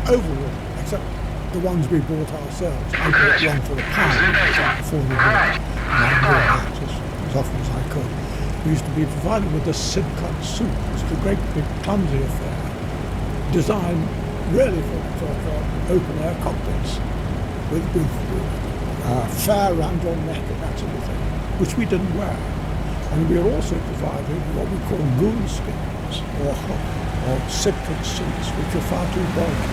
overall, except the ones we bought ourselves. I bought one for £1 before the war, and I bought that as often as I could. We used to be provided with the Sidcut suit, which is a great big clumsy affair, designed really for open-air cockpits, with fare around your neck and that sort of thing, which we didn't wear. And we were also provided what we call goon skins, or Sidcut suits, which are far too bulky.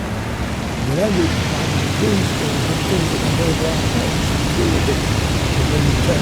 And then we provided the goon skins and things that were over our heads, we were when you turn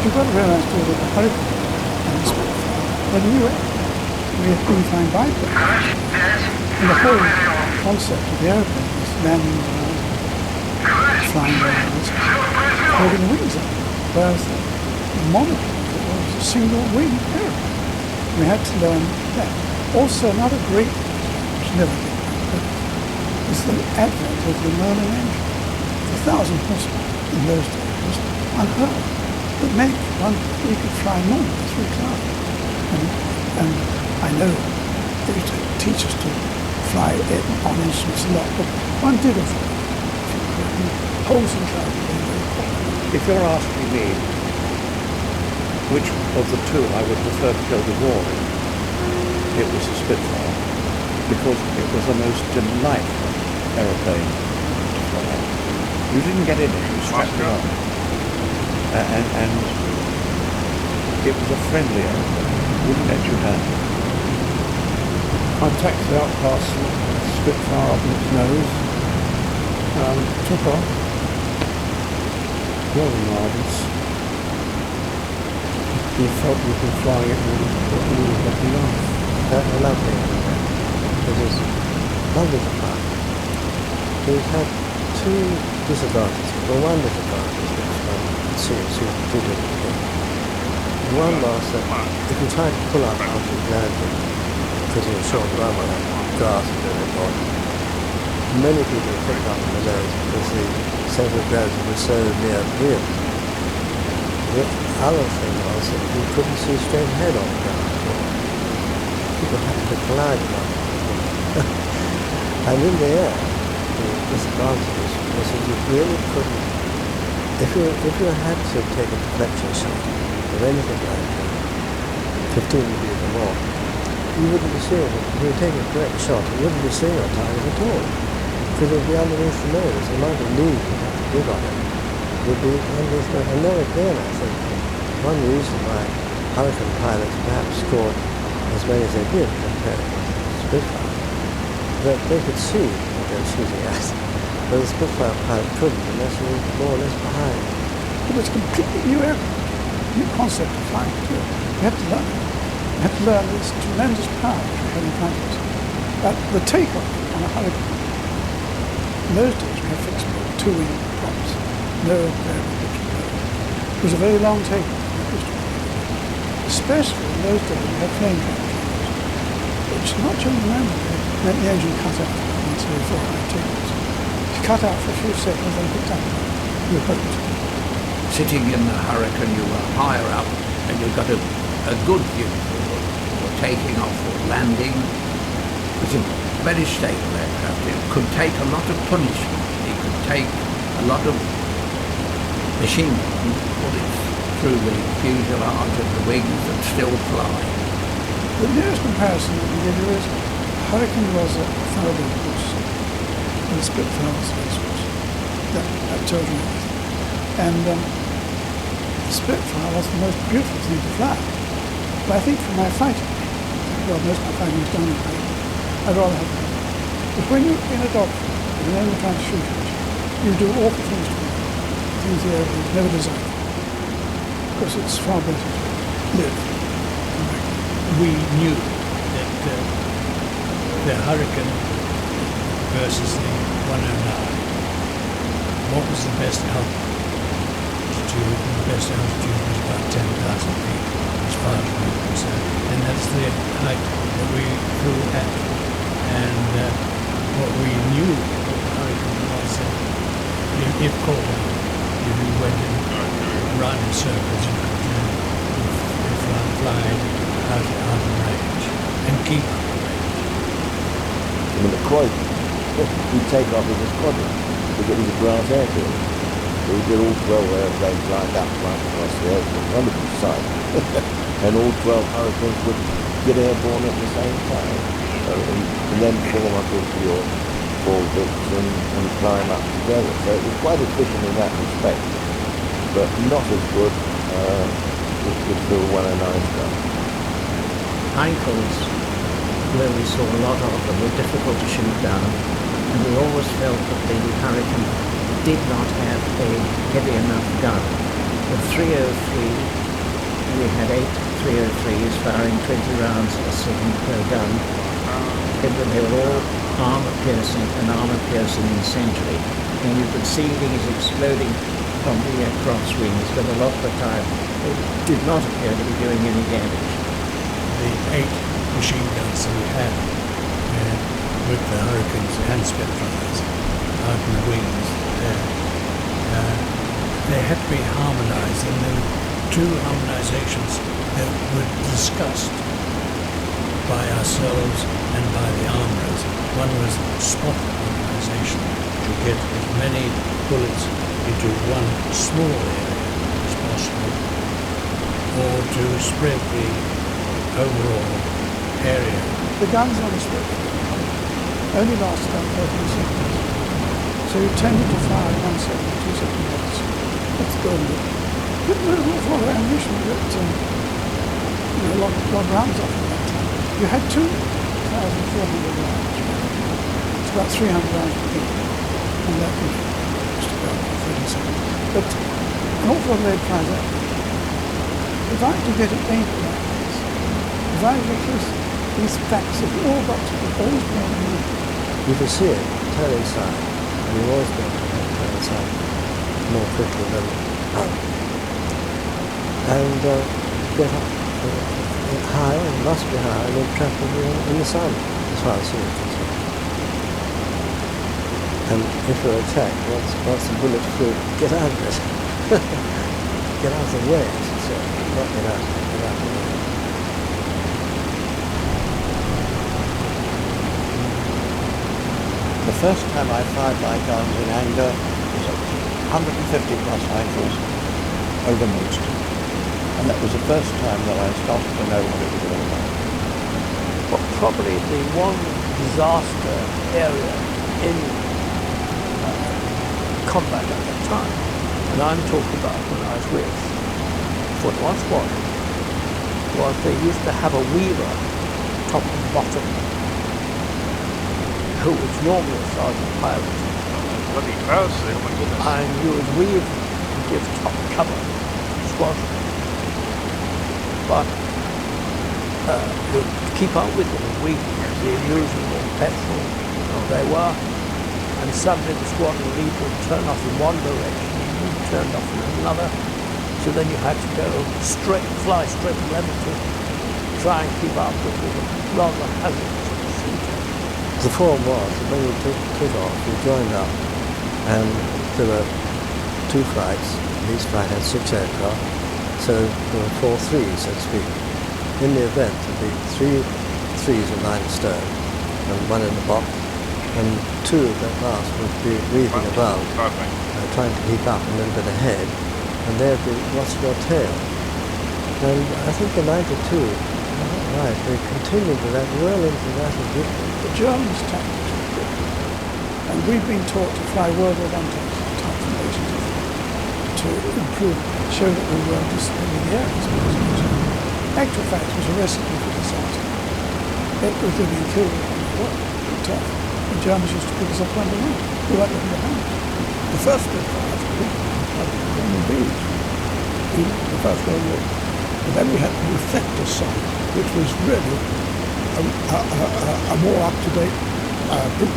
You've got to realise too that the hurricane and the Spitfire were new. We have been flying biplanes. And the whole concept of the aeroplane is landing around, flying around, holding wings up. Whereas the monoplane was a single wing aeroplane. We had to learn that. Also another great thing, which never did happen, is the advent of the Merlin engine. 1,000 horsepower in those days was unheard of. But meant we could fly normally through clouds. And I know they used to teach us to fly it on instruments a lot, but one did have holes in clouds very, very quickly. If you're asking me which of the two I would prefer to go to war in, it was the Spitfire, because it was the most delightful aeroplane to fly. You didn't get in it, you strapped it on. And it was a friendly aeroplane, wouldn't let you down. I taxied out past Spitfire up in its nose, took off, very marvellous. You felt you could fly it really happy life. I loved it. It was lovely to fly. It had two disadvantages. Well, one disadvantage which two different things. One was that if you tried to pull up after you landed, because you were short run on that grass and doing it, many people picked up on the nose because the central gravity was so near the wheel. The other thing was that you couldn't see straight ahead on the ground. People had to collide on it. And in the air, the disadvantage was that you really couldn't. If you had to take a deflection shot or anything like that, 15 degrees or more, you wouldn't be seeing it. If you were taking a correct shot, you wouldn't be seeing your target at all. Because it would be underneath the nose. The amount of lead you have to give on it would be underneath the nose. And there again, I think, one reason why Hurricane pilots perhaps scored as many as they did compared to Spitfire, that they could see what they were shooting at. But the Spitfire pilot couldn't unless he was more or less behind. It was a completely new aircraft, new concept of flying too. We had to learn it. We had to learn this tremendous power which we had in front of us. But the takeoff on a Hurricane, in those days we had fixed two-wing props, no variable pitch. It was a very long takeoff. Especially in those days we had flame cameras, which not generally remember, meant the engine cut out once every 400 takeoffs. Cut out for a few seconds and picked up. You hoped. Sitting in the Hurricane, you were higher up and you got a good view for taking off or landing. It was a very stable aircraft. It could take a lot of punishment. It could take a lot of machine gun bullets through the fuselage and the wings and still fly. The nearest comparison that we give you is Hurricane was a thoroughbred horse. And the Spitfire was a racehorse. That tells you everything. And the Spitfire was the most beautiful thing to fly. But I think for my fighting, well, most of my fighting is done in plane, I'd rather have that. But when you're in a dogfight, and the enemy trying to shoot at you, you do awful things to them. Things the airplanes never designed for. Because it's far better to live. We knew that the Hurricane versus the 109 what was the best altitude? The best altitude was about 10,000 feet, as far as we were concerned. And that's the height that we flew at. And what we knew of the hurricane was that if caught out, if you went around in circles, you could fly out of range and keep out of range. I mean, the Croydon, we take off as a squadron because it was a grass airfield. So we did all 12 airplanes lined up right across the airfield, wonderful sight. And all 12 hurricanes would get airborne at the same time. So, and then form up into your fall bits and climb up together. So it was quite efficient in that respect, but not as good with the 109 stuff. Heinkels, where we saw a lot of them, were difficult to shoot down, and we always felt that the Hurricane did not have a heavy enough gun. The 303, we had 8 303s firing 20 rounds a second per gun. They were all armor-piercing in century, and you could see things exploding from the aircraft's wings, but a lot of the time they did not appear to be doing any damage. The 8 machine guns that we had with the Hurricanes and Spitfires out in the wings there, they had to be harmonized, and there were 2 harmonizations that were discussed by ourselves and by the armourers. One was spot harmonization, to get as many bullets into one small area as possible, or to spread the overall area. The guns on the Spitfire only lasted about 13 seconds. So you tended to fire 1 second, 2 seconds. That's good. But there was an awful lot of ammunition that, a lot of rounds off at that time. You had 2,400 rounds. It's about 300 rounds per gun. And that was just about 30 seconds. But an awful lot of lead flies out. If I had to get an aim like this, if I was close, these facts have all got to be always be on the move. You can see it turn inside, and you've always been able to turn inside more quickly than and get up high, and must be high, and then trap in the sun, as far as you're concerned. And if you're attacked, once the bullet flew, get out of it. Get out of the way, I should say. Not get out of the way. The first time I fired my guns in anger was 150 plus rifles over Maidstone. And that was the first time that I started to know what it was all about. But probably the one disaster area in combat at that time, and I'm talking about when I was with 41 Squadron, was they used to have a weaver, top and bottom, who was normally a sergeant pilot. Bloody close, oh my goodness. And you would weave and give top cover to squadron. But you'd keep up with them a week because they're using more petrol than they were. And suddenly the squadron leader would turn off in one direction and you turned off in another. So then you had to go fly straight level to try and keep up with the rather hazardous procedure. The form was that when you took off, you joined up, and there were 2 flights. Each flight had 6 aircraft, so there were 4 threes, so to speak. In the event, there'd be 3 threes of 9 astern, and 1 in the box, and 2 of that last would be weaving above, trying to keep up a little bit ahead, and they'd be watching your tail. And I think in 92, right, they continued with that well into that edition. The Germans' tactics were good. And we've been taught to fly World War I type formations to improve, show that we were disciplining the areas. Actual fact was a recipe for disaster. It was being killed on the work, tough. The Germans used to pick us up on the run. We weren't looking behind. The first Spitfires were on the beach in the First World War. But then we had the reflector sight, which was really a more up-to-date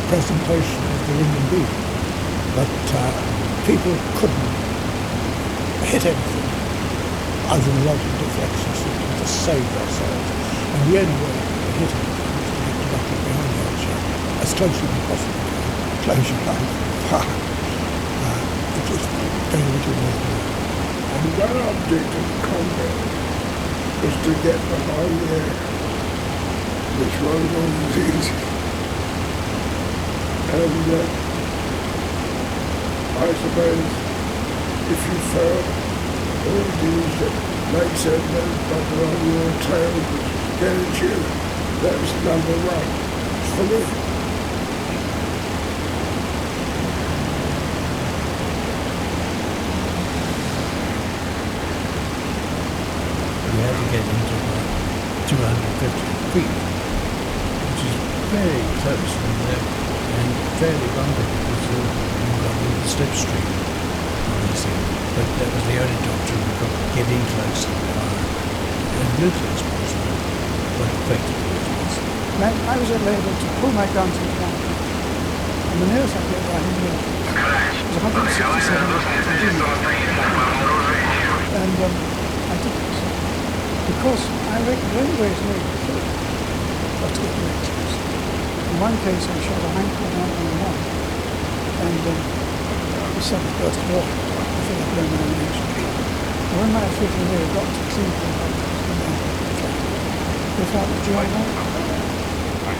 presentation of the Linden beam. But people couldn't hit anything other than a lot of deflection systems to save themselves. And the only way to hit anything was to get directly behind the old shell, as closely as possible. Close your eyes. It was very little more than that. And one object of combat was to get behind there, which wasn't always easy. And I suppose if you fell, all the things that make sense buckle on your tail was get at you. That was number one for me. You had to get into about 250 feet, which is very close from there and fairly bumpy because you got into the slipstream, obviously. But that was the only doctrine we could get in close and as little as possible, but effectively as possible. I was able to pull my guns into one point, and the nearest I could get right in the was 167 meters. And I did it. Because I reckon the only way to make it through was to get very close. In one case I shot a handful of 111 and the seventh burst of oil. I think I blew my ammunition. And when my 50 year got to Cleveland, they thought that during that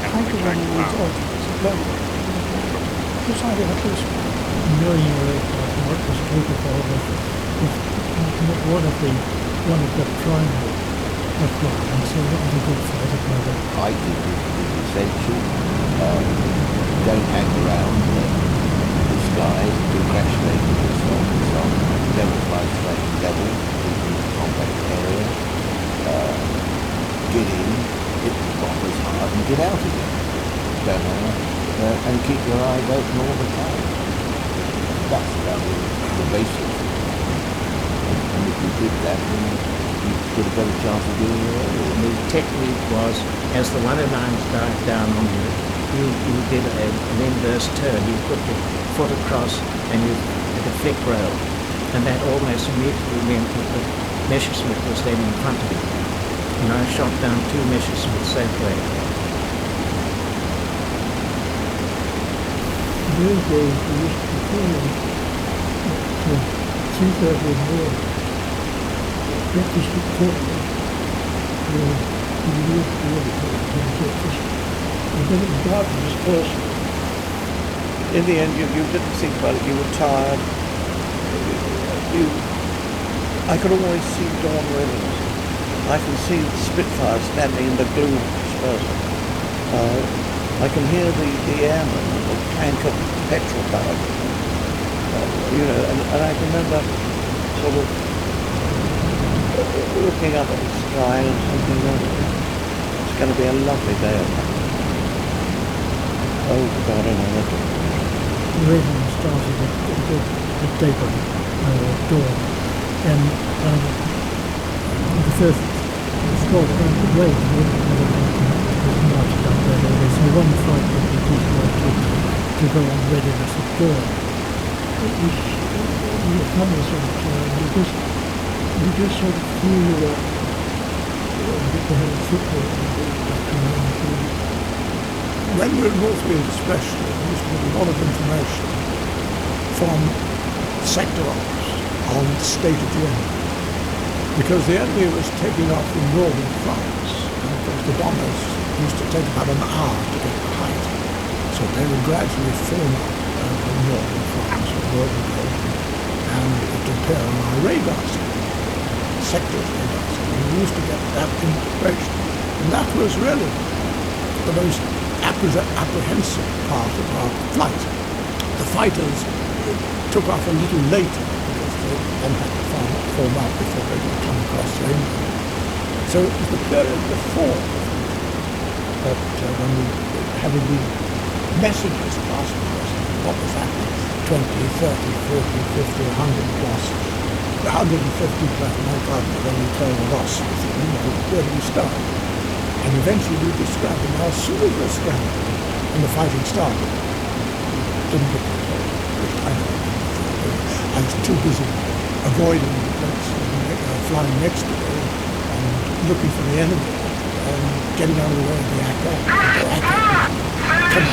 handful of 111 orders had blown it. Which idea had loose one? Knowing your aircraft and what was capable of one of the primary requirements, so that was a good fighter pilot. I think it is essential. Don't hang around the skies, congratulate yourself and so on. Never fly straight level in the combat area. Get in, hit the bombers hard and get out again. Don't and keep your eyes open all the time. That's the basics. And if you did that, then you get a better chance of doing your own. The technique was, as the 109s dived down on you, you did an inverse turn. You put your foot across and you did a flick roll. And that almost immediately meant that the Messerschmitt was then in front of you. And I shot down 2 Messerschmitts that way. In those days, we used to perform at 3:30 in the morning. Breakfast at Portland, where we used to be able to have breakfast. And then it was darkness first. In the end, you didn't think about it. You were tired. I could always see dawn rivers. I can see the Spitfire standing in the gloom dispersal. I can hear the airmen, the tank of petrol powered, and I remember sort of looking up at the sky and thinking, it's going to be a lovely day. Oh God, another day. The raiding started at daybreak, dawn, and the first squad around the raid was marched up there. So one flight would be to go on readiness at dawn. It was numbers of you just sort of knew you were the head of football. When we were in Northfield especially, there used to be a lot of information from sector ops on the state of the enemy. Because the enemy was taking off in northern France, and of course the bombers used to take about an hour to get to height. So they would gradually form up in northern France or northern Belgium, and it would appear on our radar screen, sector's radar screen. We used to get that information. And that was really the most apprehensive part of our flight. The fighters took off a little later because they then had to form up before they could come across to England. So it was the period before that when we were having these messages asking us what was happening, 20, 30, 40, 50, 100 plus, 150 plus, my God, when we told the loss, where do we start? And eventually we were scrapping. Now, as soon as we were scrapping and the fighting started, didn't get the which I know. was too busy avoiding the planes flying next to it and looking for the enemy and getting out of the way of the attack. The attack would come out in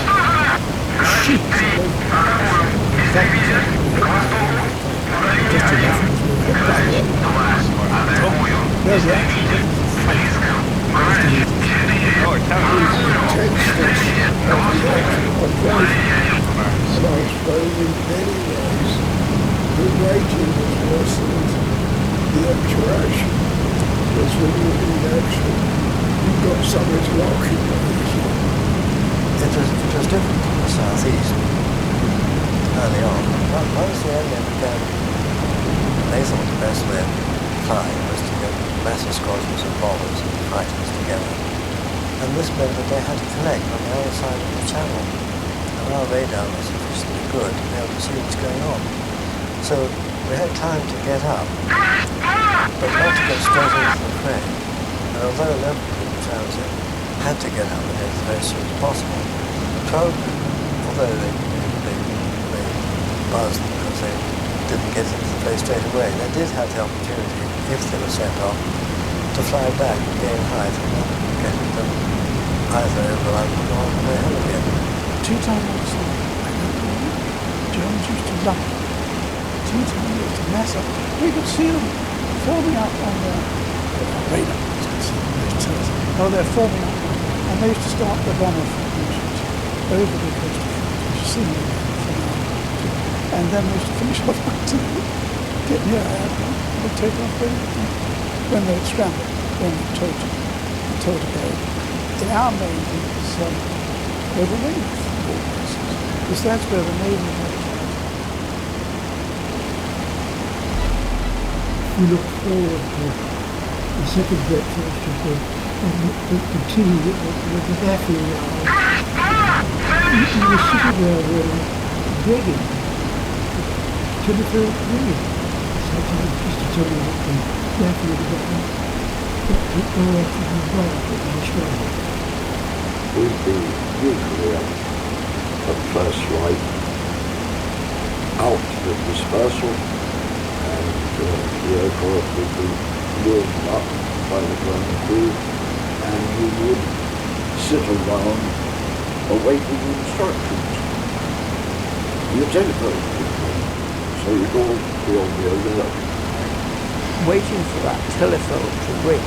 sheets all over the place. That was just enough as we were hit by the enemy. No reaction, it was a fight. And I suppose in many ways the waiting was worse than the actual action. Because when you're in action, you've got somewhere to occupy. It was different in the southeast early on. Once the enemy began, they thought the best way of flying was to get massive squadrons of bombers and fighters together. And this meant that they had to connect on the other side of the channel. And our radar was sufficiently good to be able to see what's going on. So we had time to get up, but not to get straight into the fray. And although 11 group transit had to get up and get as very soon as possible, 12 group, although they buzzed because they didn't get into the fray straight away, they did have the opportunity, if they were sent off, to fly back and gain height and then get them either over London or on the way home again. 2 times on the side, Germans used to love it. 2 times used to mess up. We could see them forming up on the radar. Oh, they're forming up. And they used to start the bomber formations over the coast of France. You see them from now. And then they used to finish off to get near aircraft. They'd take off when they'd scramble, when they'd tow to go. In our Navy, it's over wings, because that's where the Navy was. We look forward to the second breakfast and the tea with the baffling you were sitting there begging to the third period. Sometimes just to tell you what the baffling about that go after the bar in Australia. We'd be usually at first light out for dispersal, and the aircraft would be warmed up by the ground crew, and we would sit around awaiting instructions. The telephone would ring, so you'd all be on the alert. Waiting for that telephone to ring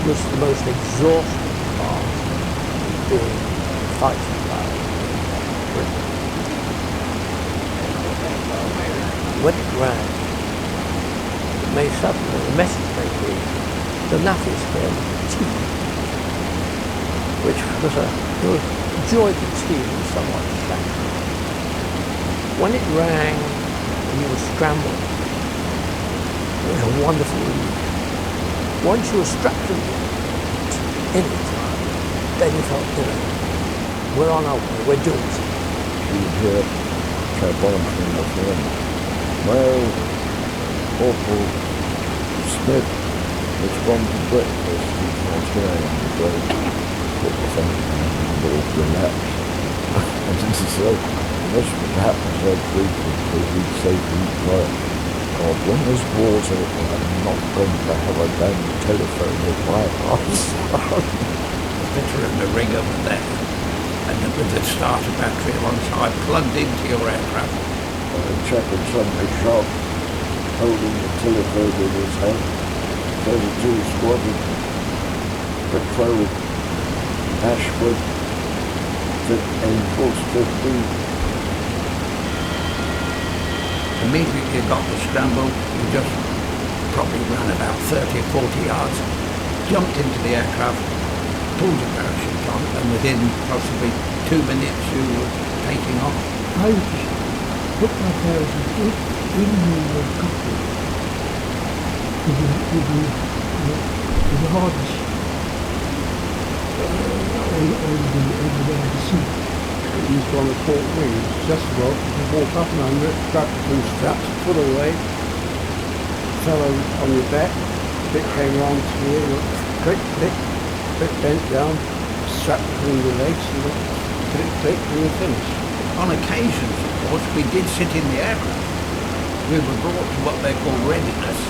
was the most exhausting part of being fighting about Britain. When it rang, it may suddenly, the message may be the Nafis came tea, which was you enjoyed the tea and somewhat shattered. When it rang and you were scrambling, it was a wonderful relief. Once you were strapped in it, then you felt, we're on our way, we're doing it. You'd hear tribology of them. Well, Corporal Smith has gone to breakfast. He's not here on the road. Put the phone down and all relaxed. And so, this would happen so frequently, we'd say to each other, God, when there's water, I'm not going to have a damn telephone in my house. The bitter and the ring over there, and with the starter battery alongside plugged into your aircraft. A chap in Sunday shop, holding the telephone in his hand, 32 squadron, patrol, Ashford, Force 15. Immediately you got the scramble, you just probably ran about 30 or 40 yards, jumped into the aircraft, pulled your parachute on, and within possibly 2 minutes you were taking off. I would just put my parachute in the cockpit with the harness over the seat. It used on the port wing, just well, you walk up and under it, grab the two straps, put away, fell on your back, bit came round to the ear, click, click, bit bent down, strap between your legs, and click, click, and you're finished. On occasions, of course, we did sit in the aircraft. We were brought to what they call readiness,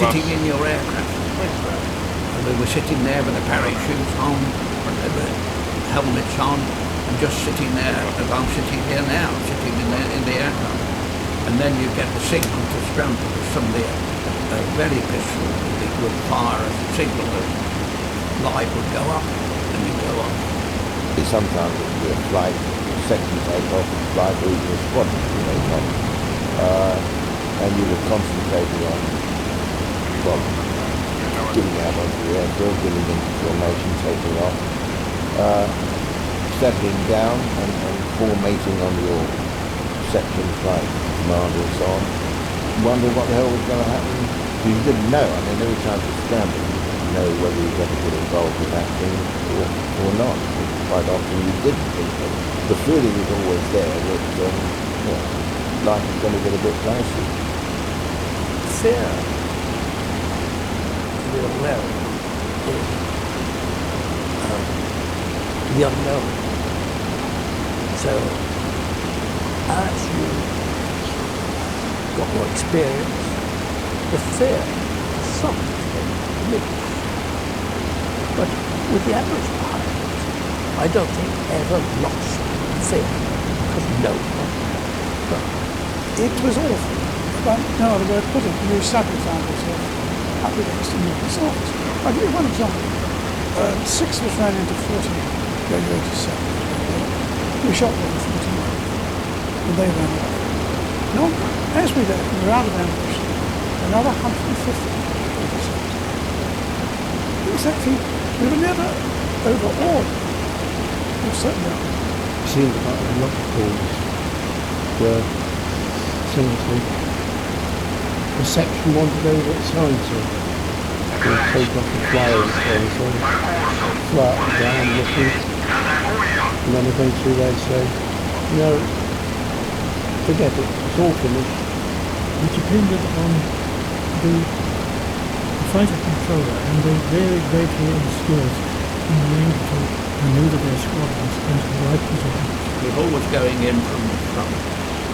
sitting in your aircraft. And we were sitting there with the parachutes on, the helmets on, and just sitting there as I'm sitting here now, sitting in the aircraft. And then you get the signal to scramble, because somebody, a very pistol would fire a signal, the light would go up, and you go up. Sometimes it would be a flight, section takeoff, flight, or even a squadron takeoff. And you were concentrating on, well, getting out onto the airfield, getting into formation, taking off, settling down and formating on your section flight commander and so on. Wondering what the hell was going to happen. You didn't know. I mean, every time you scrambled, you didn't know whether you were going to get involved in that thing or not. Quite often you didn't think that. The feeling is always there that life is going to get a bit dicey. Fear, the unknown, is the unknown. So, as you got more experience, the fear something diminished. But with the average pilot, I don't think ever lost fear, because no one. It was awful. But no other way to put it. You suddenly found yourself up against a nuclear science. I'll give you one example. 6 of us ran into 40 Radio 87. We shot them 49. And they ran off. No, as we left, we were out of ammunition. Another 150 Radio 87. It was that feat. We were never overawed. We were certainly not. It seemed like a lot of calls were seriously. The section wanted over its own to take off the flyers and so fly up and down looking, and then eventually they say, no, forget it, it's all finished. It depended on the fighter controller and they very greatly in skills in being able to maneuver their squadrons into the right position. We were always going in from the front.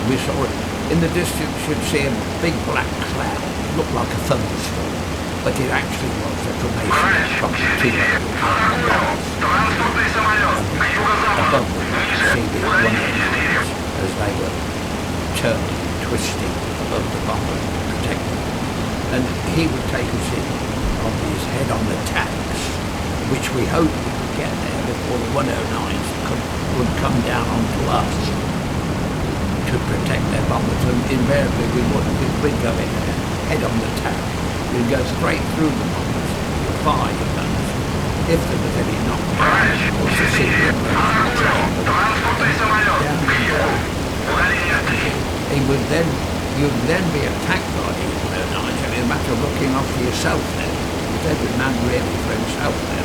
We saw it. In the distance you'd see a big black cloud. It looked like a thunderstorm, but it actually was a formation from the T-1 above them. You could see the 109s as they were turning, twisting above the bomber to protect them. And he would take us in on his head on the tacks, which we hoped we could get there before the 109s would come down onto us to protect their bombers, and invariably we wouldn't. We'd go in head on the tack. We'd go straight through the bombers with fire guns. If there was any knockdown, of course the civilian you'd then be attacked by the 109s, and it's a matter of looking after yourself then. Because every man really for himself then.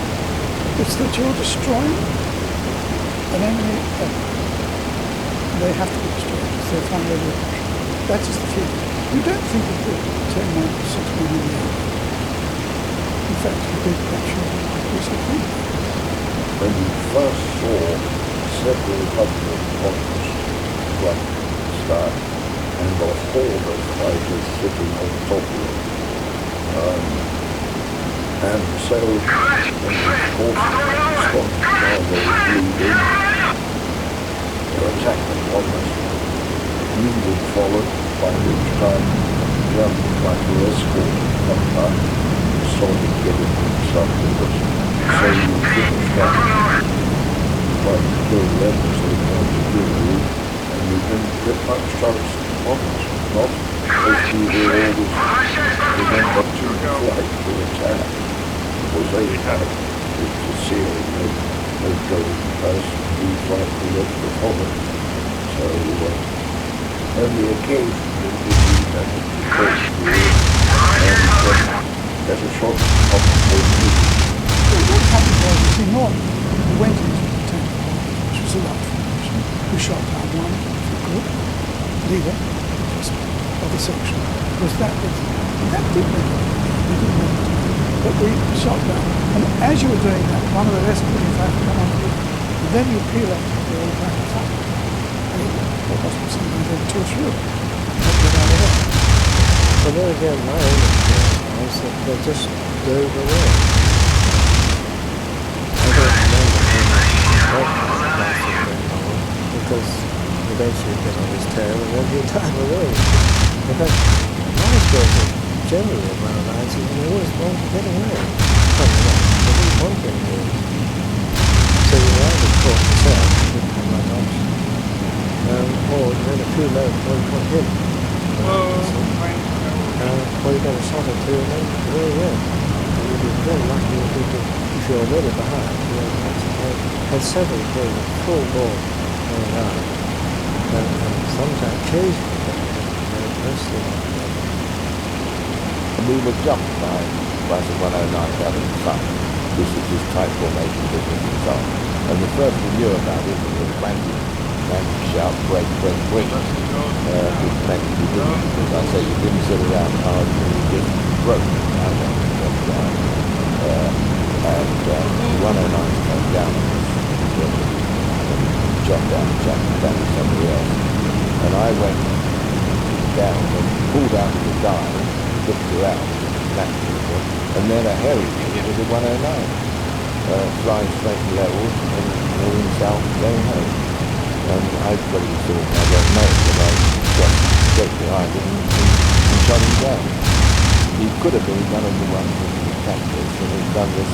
It's that you're destroying an enemy. They have to be destroyed because they're found over. That is the feeling. You don't think of the 10 men, 6 men in the air. In fact, you did that shot was a thing. When you first saw several hundred bombers from the start and the horde of fighters sitting on top of it. And so when the forces stopped while they were bleeding, to attack the bombers, you would follow, by which time German fighter escort come back, saw him getting something that so you couldn't stop but kill them as they wanted to kill you, and you didn't get much chance to bombers, not if you were always remember to flight to attack, because they had to seal no going past the flight to look for bombers. So only occasionally did you manage to cross the and get a shot off the boat. What happened was, you see, Norton went into the tank, which was a lot of formation. We shot down one, if we could, leader of the section, because that did make it. We didn't make it. But we shot down, and as you were doing that, one of the escorting fighters come on you, and then you peel up to the old back attack. And or sometimes over 2 or 3 of them. Without a doubt. But then again, my own experience was that they just dove away. I don't remember how much that lasted very long, because eventually he'd get on his tail and then he'd dive away. In fact, my squirrels are generally well-aligned, and they always want to get away. Funny enough, they didn't want to engage. So you either caught the tail, didn't have much option, or you went too low before you caught him. Or you got a shot or two and then away you went. And you'd be very lucky if you're already behind. You know, had several going full ball going around. And sometimes occasionally, mostly not. And we were jumped by the 109 down in the sun. This was this tight formation business and so on. And the first we knew about it was frantic shout, break. With plenty to do. As I say, you didn't sit around hard, you just broke. And the 109s came down and shot down to somebody else. And I went down and pulled out the dive, looked around, and then a hairy thing with a 109, flying straight level and heading south, going home. And I probably thought, I don't know, but I got straight behind him and shot him down. He could have been one of the ones that had attacked us and had done this,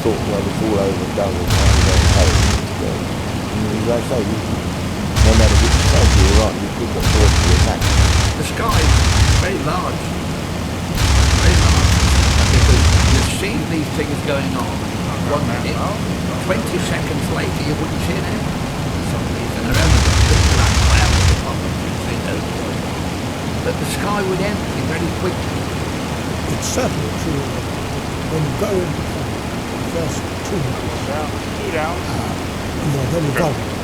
thought, well, it's all over and done with, now I'm going home. So, as I say, no matter which side you were on, you couldn't afford to attack. The sky is very large, because you've seen these things going on 1 minute, 20 seconds later you wouldn't see them. For some reason, they're only got big black clouds at the bottom, you'd see those going on. But the sky would empty very quickly. It's certainly true that when you go into the first 2 minutes, you're very vulnerable.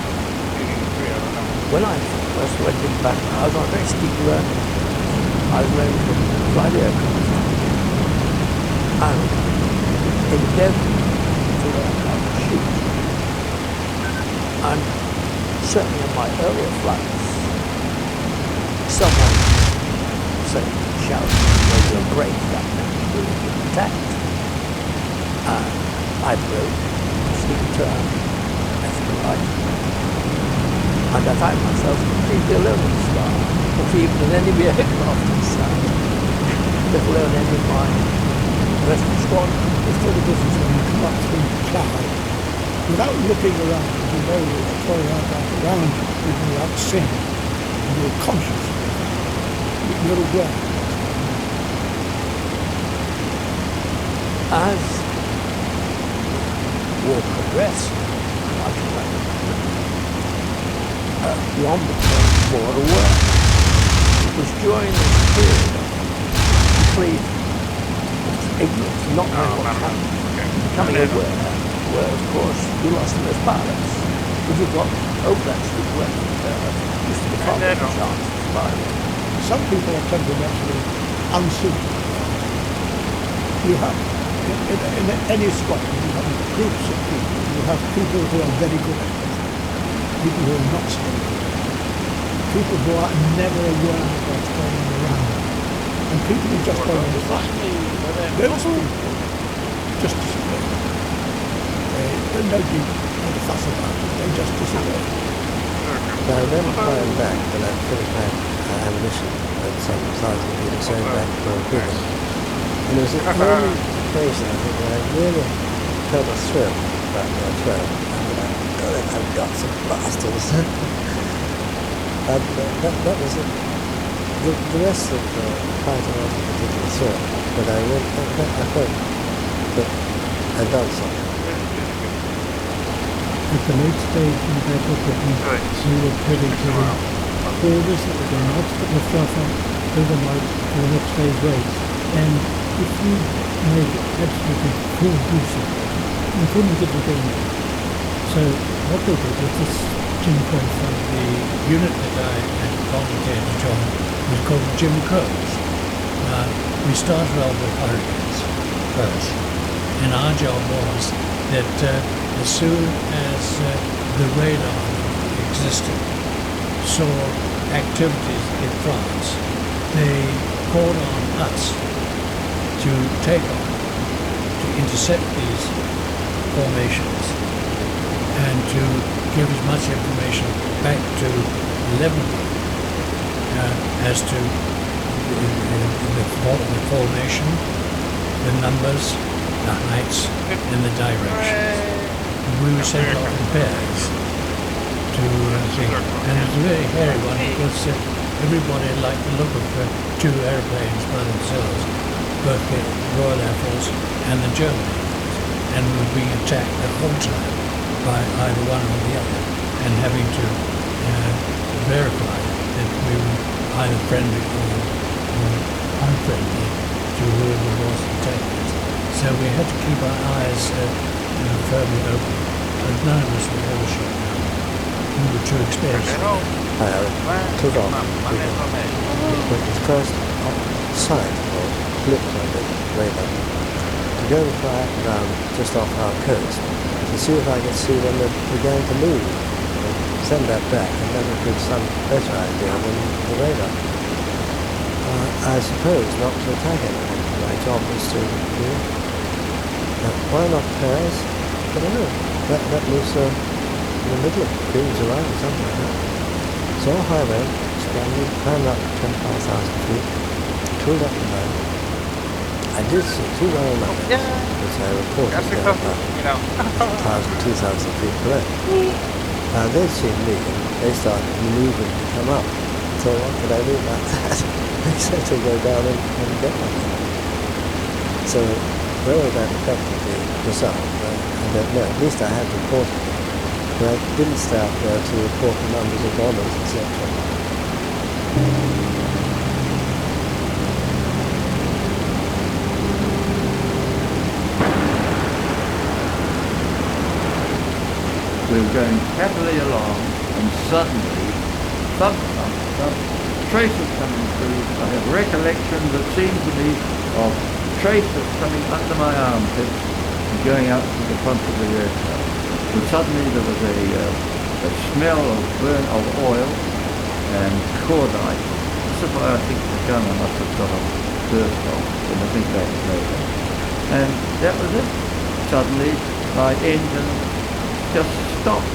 When I first went in back, I was on a very steep run. I was ready to fly the aircraft. And endeavoured to learn how to shoot. And certainly in my earlier flights, someone said, shouted, you're great, that will be attacked. And I broke, steep turn, left to right. And I found myself completely alone in the sky, not even an enemy aircraft in sight, let alone any of my rest of the squadron. It's still the difference when you come up through the cloud without looking around, you know you're throwing out around you, even without seeing it, and you're conscious of it. You're aware. As war progressed, I can one became more aware. It was during this period of complete ignorance, not knowing what's happening, becoming aware, where of course you lost them as pilots. If you got over that steep learning curve, used to be far better chance of surviving. Some people are temperamentally unsuited. You have, in any squadron, you have groups of people. You have people who are very good at it, people who are not so good, people who are never aware of what's going on around them, and people who just don't understand. Those people just disappear. Nobody made a fuss about it, they just disappear. Now, I remember flying back when I finished my ammunition at some 1,000 feet or so back to Vancouver. And it was the only occasion, I think, where I really felt a thrill about my trail. I've got some bastards. And that was it. The rest of the fight wasn't a particular thrill, but I felt that I'd done something. At the late stage in Battle Britain, we were privy to the orders that were going out to Luftwaffe overnight for the next day's race. And if you made absolutely full use of it, you couldn't get it in. So what they did was this Jim Crow from The unit that I had volunteered to join was called Jim Crows. We started off with Hurricanes first, and our job was that as soon as the radar existed, saw activities in France, they called on us to take on, to intercept these formations and to give as much information back to Lebanon as to the formation, the numbers, the heights, and the directions. We were sent off in pairs to see, and it was a very hairy one because everybody liked the look of two airplanes by themselves, both the Royal Air Force and the German Air Force, and we were being attacked the whole time by either one or the other, and having to verify that we were either friendly or unfriendly to whoever was attacking us. So we had to keep our eyes firmly open, but none of us were ever shot down. We were too experienced. Took off with his first sight or glimpse of the radar to go and fly around just off our coast to see if I could see when they were going to move. Send that back and then it would some better idea than the radar. I suppose not to attack anything. My job was to do. Why not Paris? I don't know. That was in the middle of Queen's around or something like that. So a highway, splendid, climbed up 25,000 feet, tooled up the line. I did see two Royal Numbers, which I reported there about 1,000, 2,000 feet below. Now they'd seen me and they started maneuvering to come up. So what could I do about that? Except to go down and get one. So whether that affected the result, I don't know. At least I had reported it. But I didn't stay up there to report the numbers of bombers, etc. We were going happily along, and suddenly, thump, thump, thump, traces coming through. I have recollections that seem to me of traces coming under my armpits and going out to the front of the aircraft. And suddenly there was a smell of oil and cordite. This is why I think the gunner must have got a burst off when I think back later. And that was it. Suddenly my engine just stopped.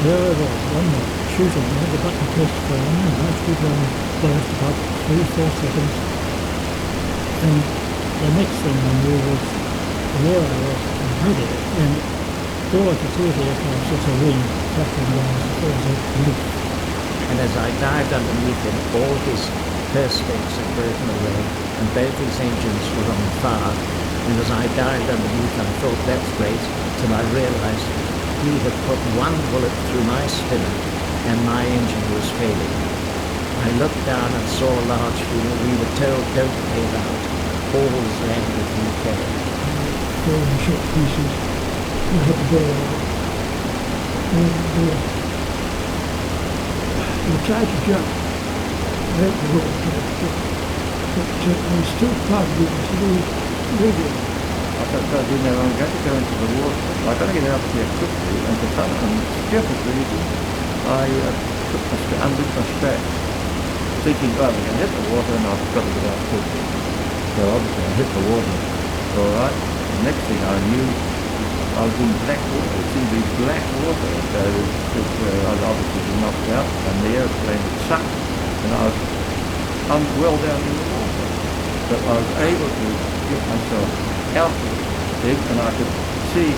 There was one shooting, you had the button pressed for a nice big long burst, about 3-4 seconds. And the next thing I knew was where I was in midair, and all I could see of the aircraft was just a wing flapping down as far as I could look. And as I dived underneath him, all his perspex had broken away, and both his engines were on fire. And as I dived underneath, I thought, that's great, till I realized he had put one bullet through my spinner, and my engine was failing. I looked down and saw a large field. We were told, don't bail out. All's landed UK. Falling shot pieces. I had to bail out. And I tried to jump. I had to roll, tried to jump. But I was still part of it. I said, oh, radio. I thought, I'm going to go into the water. I've got to get out here quickly, and for some stupid reason, I undid my straps, thinking, oh, I'm going to hit the water and I've got to get out quickly. So obviously I hit the water, all right. The next thing I knew, I was in black water. It seemed to be black water. So I was obviously knocked out, and the airplane had sunk, and I was well down in the water. But I was able to get myself out of the thing, and I could see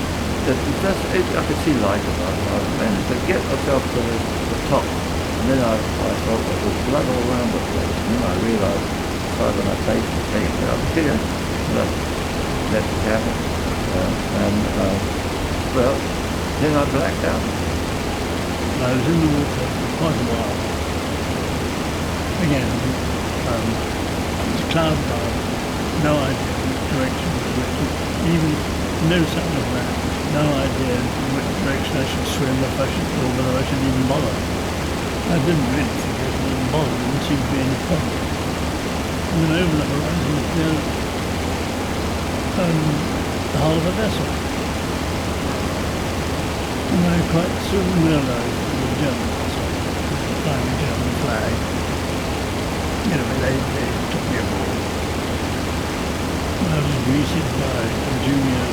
that I could see light above. I managed to get myself to the top, and then I thought there was blood all around the place, and then I realised when I face the thing out here that happened, well, then I blacked out. I was in the water for quite a while. Again, it was cloud cover, no idea which direction we were in, even no sign of land, no idea in which direction I should swim, if I should, or whether I should even bother. I didn't really think I should even bother, there didn't seem to be any point. And then over the horizon appeared the hull of a vessel. And I quite soon realised it was a German vessel. flying the German flag. You know, they took me aboard. I was greeted by a junior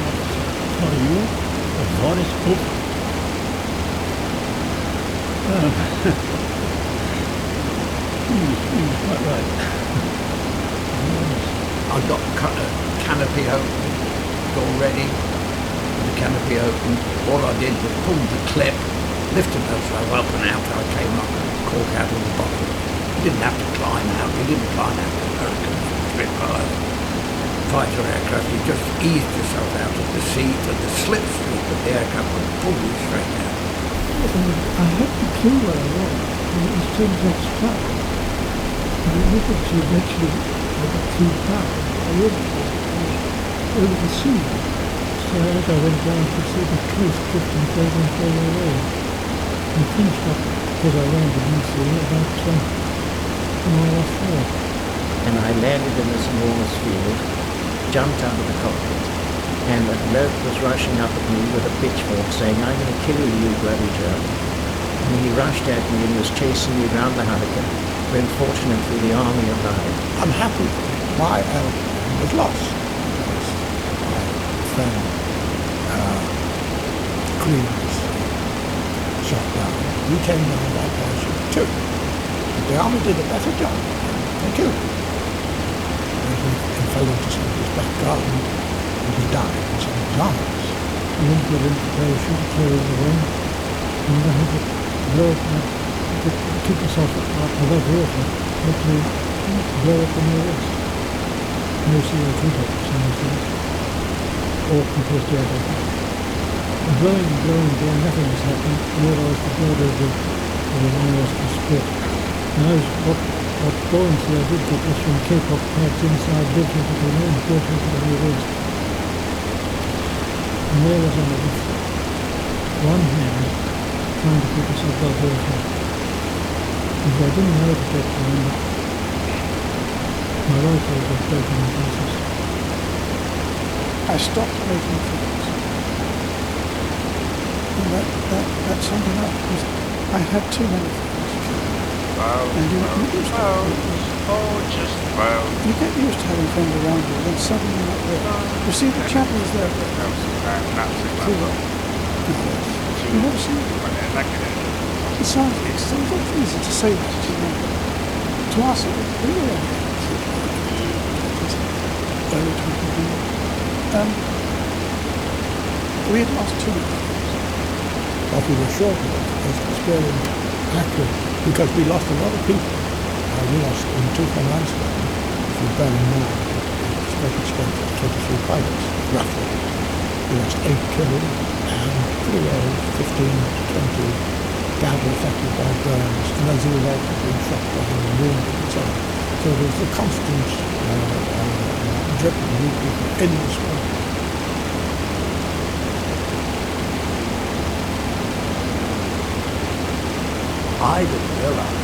officer. What are you? A Boris Hook. He was quite right. I got canopy open, all ready. The canopy open. All I did was pull the clip, lifted myself up and out. I came up and cork out of the bottle. You didn't have to climb out. You didn't climb out of American Spitfire fighter aircraft. You just eased yourself out of the seat and the slipstream of the aircraft would pull you straight out. I had no clue where I was, and it was turned out flat. And it wasn't to eventually I got too bad. I realized I was over the sea. So as I went down to see the coast drifting further and further away. And finished up, because I landed in the sea, about a mile off shore. And I landed in this enormous field, jumped out of the cockpit, and a bloke was rushing up at me with a pitchfork saying, "I'm going to kill you, you bloody German." And he rushed at me and was chasing me around the Hurricane, when fortunately the army arrived. I'm happy my airplane was lost because my friend Clean was shot down. He came down by parachute too. But the army did a better job. They killed him. He fell into somebody's back garden and he died in somebody's arms. I went with him to parachute, carried away, and I had to blow up, to keep myself above water, had to blow up on my wrist. No CO2 drops in those days, or compressed air drops. And blowing, nothing was happening. I realised the bird of the wires was split. And what buoyancy I did get was from K-pop pads inside, built into the room, built into the whole wrist. And there was I with one hand trying to keep myself above water. Because I didn't know it at that time, but my right leg was broken in pieces. I stopped making films. And that summed it up, because I had too many films. And you get used to it. You get used to having friends around you, then suddenly you're not there. You see, the chap is there. You never see it. It sounds easy to say that, you know. To us, it really early 20s. We had lost two of them. But we were sure that it was very accurate because we lost a lot of people. We lost in Tucson Landscape, if you bear in mind, the scope of 23 pilots, roughly. We lost 8 killed and pretty well 15 to 20 badly affected by burns, and as a result of being shot down and wounded and so on. So there was a constant drip of new people in the squad. I didn't realise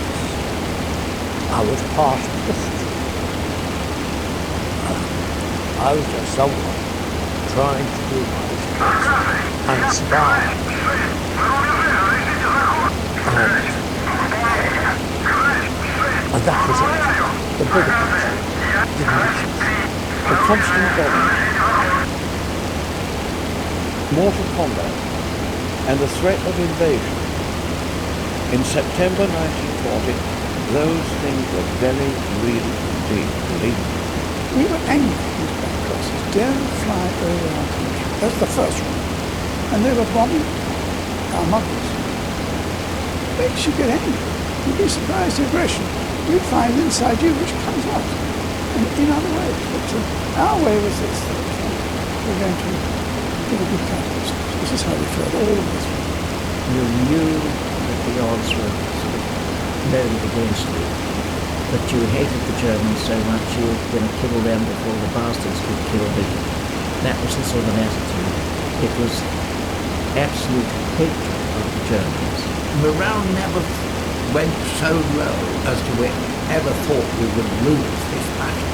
I was part of history. I was just someone trying to do my best and survive. And that was it. The bigger picture didn't exist. The constant bombing, mortal combat, and the threat of invasion. In September 1940, those things were very real indeed, believe me. We were angry at these black crosses, daring to fly over our country. That's the first one. And they were bombing our mothers. Makes you get angry. You'd be surprised at aggression. You'd find inside you which comes out in other ways. But our way was this, that we're going to give a good cut of ourselves. This is how we felt all of us. You knew that the odds were sort of loaded against you, but you hated the Germans so much you were going to kill them before the bastards could kill me. That was the sort of attitude. It was absolute hatred of the Germans. Morale never went so low as to we ever thought we would lose this battle.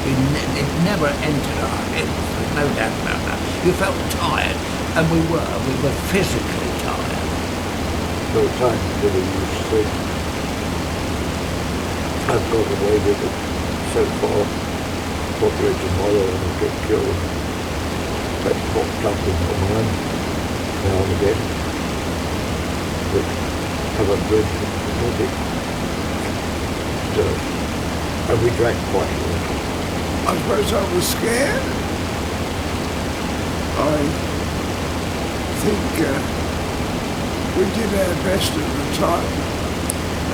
It never entered our heads, there's no doubt about that. You felt tired, and we were physically tired. no time that I used to. I've got away with it so far. Probably tomorrow I'll get killed. But popped up in my mind now and again. But haven't been dramatic. So, and we drank quite a lot. I suppose I was scared. I think we did our best at the time,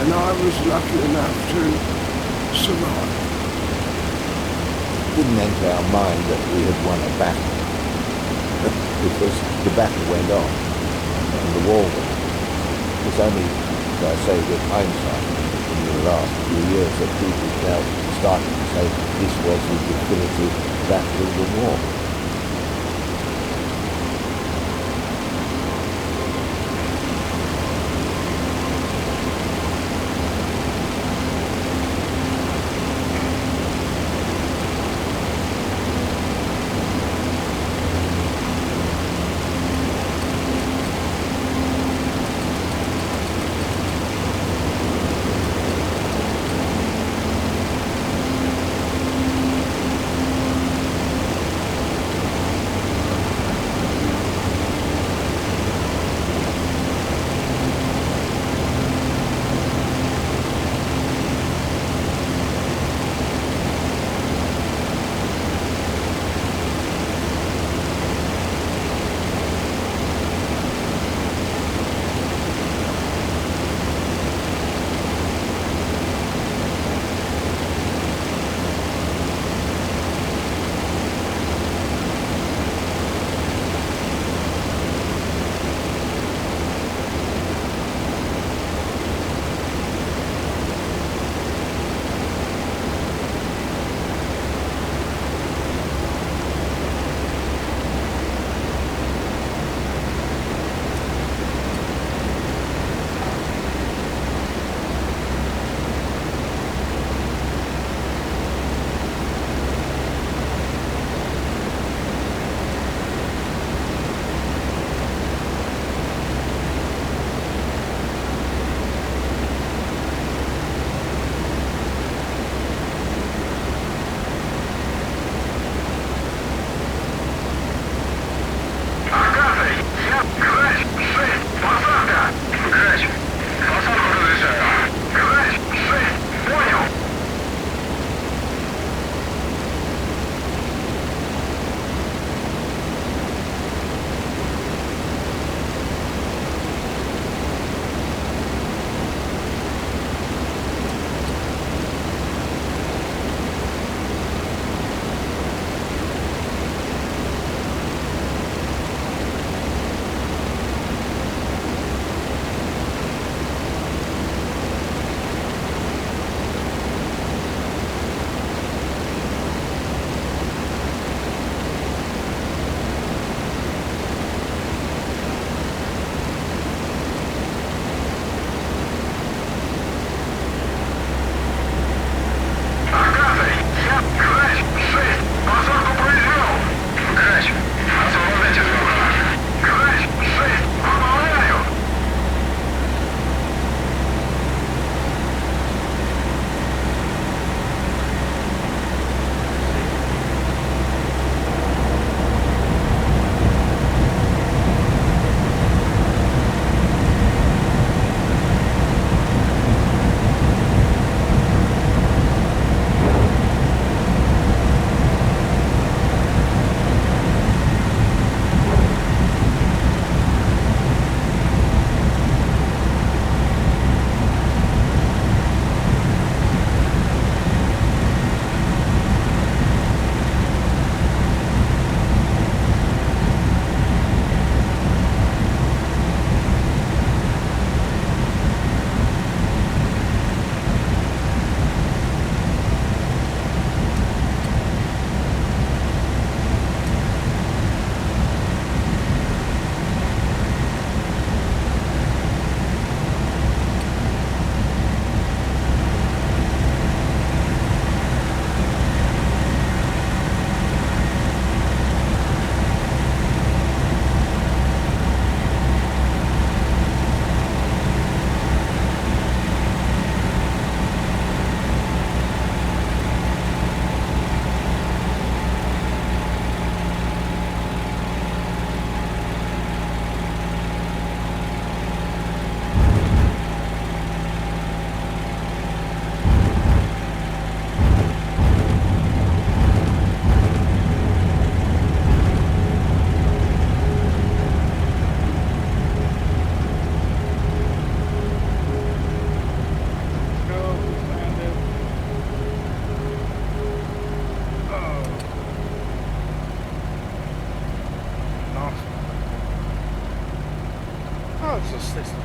and I was lucky enough to survive. It didn't enter our mind that we had won a battle, because the battle went on and the war went on. It's only, as I say, with hindsight in the last few years that people now starting to say this was the definitive battle of the war.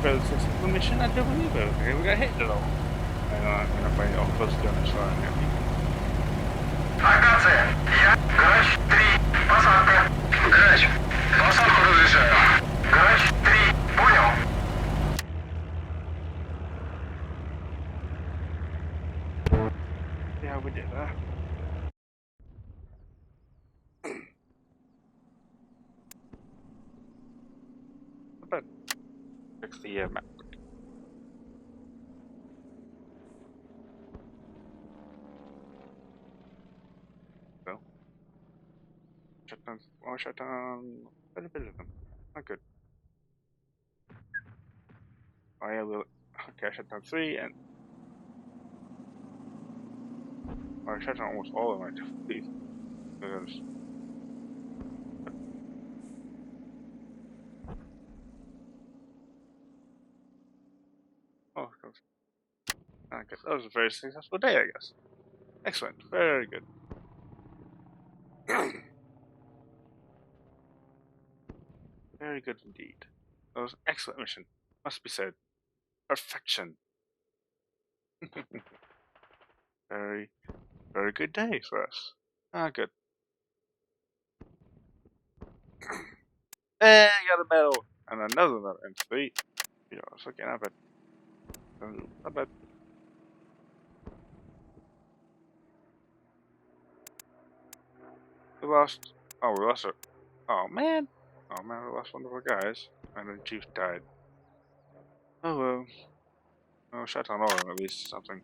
fairly successful mission, I do believe it. Okay, we got hit at all. And I'm gonna find it all close to the other side now. Локация. Я. Грач 3. Посадка. Грач. Посадку разрешаю. Грач 3. Понял. Yeah, we did that. Not bad. Fix the map. So, shut down quite a bit of them. Not good. Oh yeah, we'll. Okay, I shut down 3 and. Or I shut down almost all of my difficulties. Because. Oh, okay. That was a very successful day, I guess. Excellent. Very good. Very good indeed. That was an excellent mission. Must be said. Perfection. Very, very good day for us. Ah, good. Hey, I got a medal! And another medal. And 3. Yeah, it's okay, not bad. Not bad. We lost. Oh, we lost her. Oh, man. Oh, man, we lost one of our guys. And the chief died. Oh, well. Oh, shut down all of them at least. Something.